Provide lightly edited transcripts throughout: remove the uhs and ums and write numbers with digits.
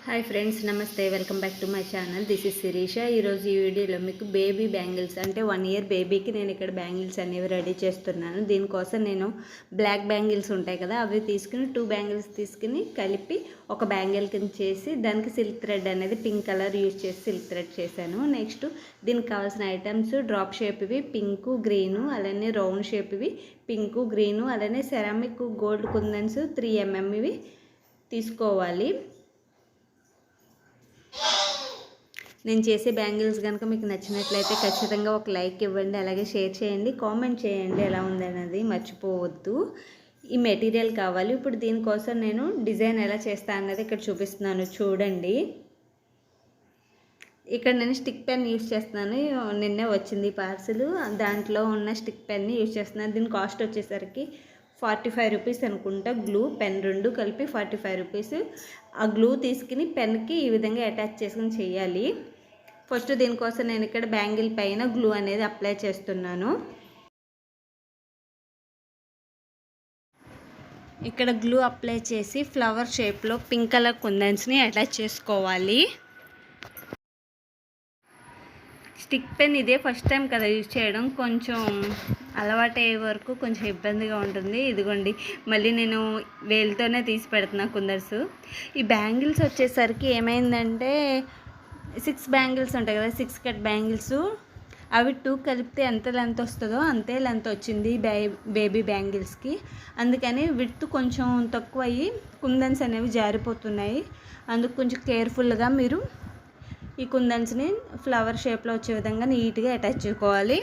Hi friends, నమస్తే. Welcome back to my channel. This is Shirisha. ఈరోజు ఈ వీడియోలో మీకు బేబీ బ్యాంగిల్స్ అంటే 1 ఇయర్ బేబీకి నేను ఇక్కడ బ్యాంగిల్స్ అనేవి రెడీ చేస్తున్నాను. దీనికోసం నేను బ్లాక్ బ్యాంగిల్స్ ఉంటాయి కదా, అవి తీసుకుని 2 బ్యాంగిల్స్ తీసుకుని కలిపి ఒక బ్యాంగిల్ కింద చేసి దానికి సిల్క్ థ్రెడ్ అనేది పింక్ కలర్ యూజ్ చేసి సిల్క్ థ్రెడ్ చేశాను. నెక్స్ట్ దీనికి కావాల్సిన ఐటమ్స్ డ్రాప్ షేప్ ఇవి పింకు గ్రీను, అలానే రౌండ్ షేప్ ఇవి పింకు గ్రీను, అలానే సెరామిక్ గోల్డ్ కుందన్స్ 3 mm ఇవి తీసుకోవాలి. నేను చేసే బ్యాంగిల్స్ కనుక మీకు నచ్చినట్లయితే ఖచ్చితంగా ఒక లైక్ ఇవ్వండి, అలాగే షేర్ చేయండి, కామెంట్ చేయండి ఎలా ఉందన్నది మర్చిపోవద్దు. ఈ మెటీరియల్ కావాలి. ఇప్పుడు దీనికోసం నేను డిజైన్ ఎలా చేస్తా అన్నది ఇక్కడ చూపిస్తున్నాను, చూడండి. ఇక్కడ నేను స్టిక్ పెన్ యూజ్ చేస్తున్నాను. నిన్నే వచ్చింది పార్సిల్, దాంట్లో ఉన్న స్టిక్ పెన్ని యూజ్ చేస్తున్నాను. దీని కాస్ట్ వచ్చేసరికి 45 రూపీస్ అనుకుంటా. గ్లూ పెన్ 2 కలిపి 45 రూపీస్. ఆ గ్లూ తీసుకుని పెన్కి ఈ విధంగా అటాచ్ చేసుకుని చేయాలి. ఫస్ట్ దీనికోసం నేను ఇక్కడ బ్యాంగిల్ పైన గ్లూ అనేది అప్లై చేస్తున్నాను. ఇక్కడ గ్లూ అప్లై చేసి ఫ్లవర్ షేప్లో పింక్ కలర్ కుందన్స్ని అటాచ్ చేసుకోవాలి. స్టిక్ పెన్ ఇదే ఫస్ట్ టైం కదా యూజ్ చేయడం, కొంచెం అలవాటు అయ్యే వరకు కొంచెం ఇబ్బందిగా ఉంటుంది. ఇదిగోండి, మళ్ళీ నేను వేలుతోనే తీసి పెడుతున్నా కుందర్స్. ఈ బ్యాంగిల్స్ వచ్చేసరికి ఏమైందంటే 6 బ్యాంగిల్స్ ఉంటాయి కదా, 6 కట్ బ్యాంగిల్స్, అవి 2 కలిపితే ఎంత లెంత్ వస్తుందో అంతే లెంత్ వచ్చింది బేబీ బ్యాంగిల్స్కి. అందుకని విడ్త్ కొంచెం తక్కువ అయ్యి కుందన్స్ అనేవి జారిపోతున్నాయి. అందుకు కొంచెం కేర్ఫుల్గా మీరు ఈ కుందన్స్ని ఫ్లవర్ షేప్లో వచ్చే విధంగా నీట్గా అటాచ్ చేసుకోవాలి.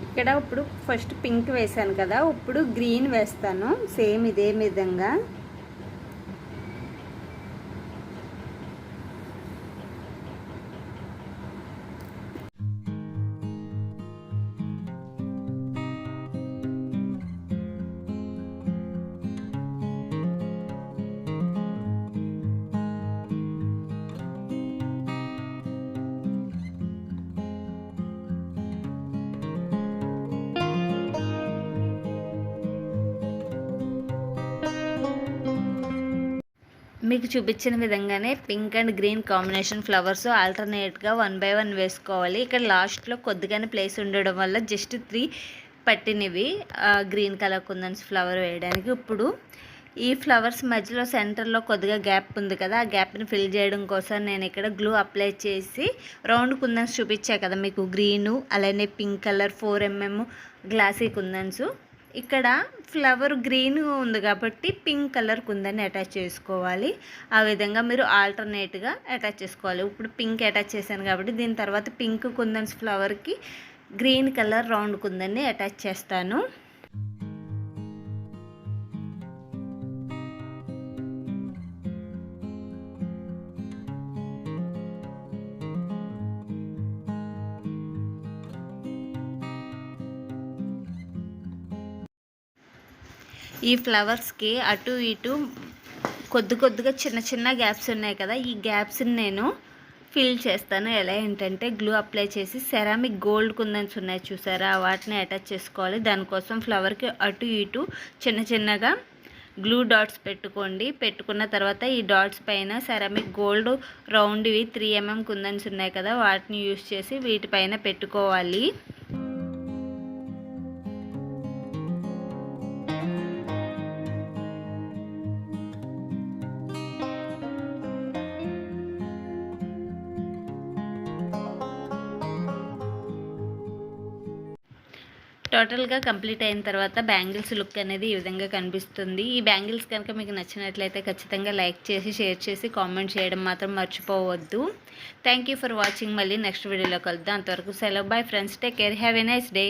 ఇక్కడ ఇప్పుడు ఫస్ట్ పింక్ వేసాను కదా, ఇప్పుడు గ్రీన్ వేస్తాను సేమ్ ఇదే విధంగా. మీకు చూపించిన విధంగానే pink and green combination flowers ఆల్టర్నేట్గా 1 by 1 వేసుకోవాలి. ఇక్కడ లాస్ట్లో కొద్దిగానే ప్లేస్ ఉండడం వల్ల జస్ట్ 3 పట్టినవి గ్రీన్ కలర్ కుందన్స్ ఫ్లవర్ వేయడానికి. ఇప్పుడు ఈ ఫ్లవర్స్ మధ్యలో సెంటర్లో కొద్దిగా గ్యాప్ ఉంది కదా, ఆ గ్యాప్ని ఫిల్ చేయడం కోసం నేను ఇక్కడ గ్లూ అప్లై చేసి రౌండ్ కుందన్స్ చూపించా కదా మీకు, గ్రీను అలానే పింక్ కలర్ 4 mm గ్లాసీ కుందన్స్. ఇక్కడ ఫ్లవర్ గ్రీన్ ఉంది కాబట్టి పింక్ కలర్ కుందని అటాచ్ చేసుకోవాలి. ఆ విధంగా మీరు ఆల్టర్నేట్గా అటాచ్ చేసుకోవాలి. ఇప్పుడు పింక్ అటాచ్ చేశాను కాబట్టి దీని తర్వాత పింక్ కుందన్స్ ఫ్లవర్కి గ్రీన్ కలర్ రౌండ్ కుందని అటాచ్ చేస్తాను. ఈ ఫ్లవర్స్కి అటు ఇటు కొద్దిగా చిన్న గ్యాప్స్ ఉన్నాయి కదా, ఈ గ్యాప్స్ని నేను ఫిల్ చేస్తాను. ఎలా ఏంటంటే గ్లూ అప్లై చేసి సెరామిక్ గోల్డ్ కుందన్స్ ఉన్నాయి చూసారా, వాటిని అటాచ్ చేసుకోవాలి. దానికోసం ఫ్లవర్కి అటు ఇటు చిన్నగా గ్లూ డాట్స్ పెట్టుకోండి. పెట్టుకున్న తర్వాత ఈ డాట్స్ పైన సెరామిక్ గోల్డ్ రౌండ్వి 3 mm కుందన్స్ ఉన్నాయి కదా, వాటిని యూజ్ చేసి వీటిపైన పెట్టుకోవాలి. టోటల్గా కంప్లీట్ అయిన తర్వాత బ్యాంగిల్స్ లుక్ అనేది ఈ విధంగా కనిపిస్తుంది. ఈ బ్యాంగిల్స్ కనుక మీకు నచ్చినట్లయితే ఖచ్చితంగా లైక్ చేసి షేర్ చేసి కామెంట్ చేయడం మాత్రం మర్చిపోవద్దు. Thank you for watching. మళ్ళీ నెక్స్ట్ వీడియోలో కలుద్దాం. అంతవరకు సెలవు. Bye friends, take care, have a nice day.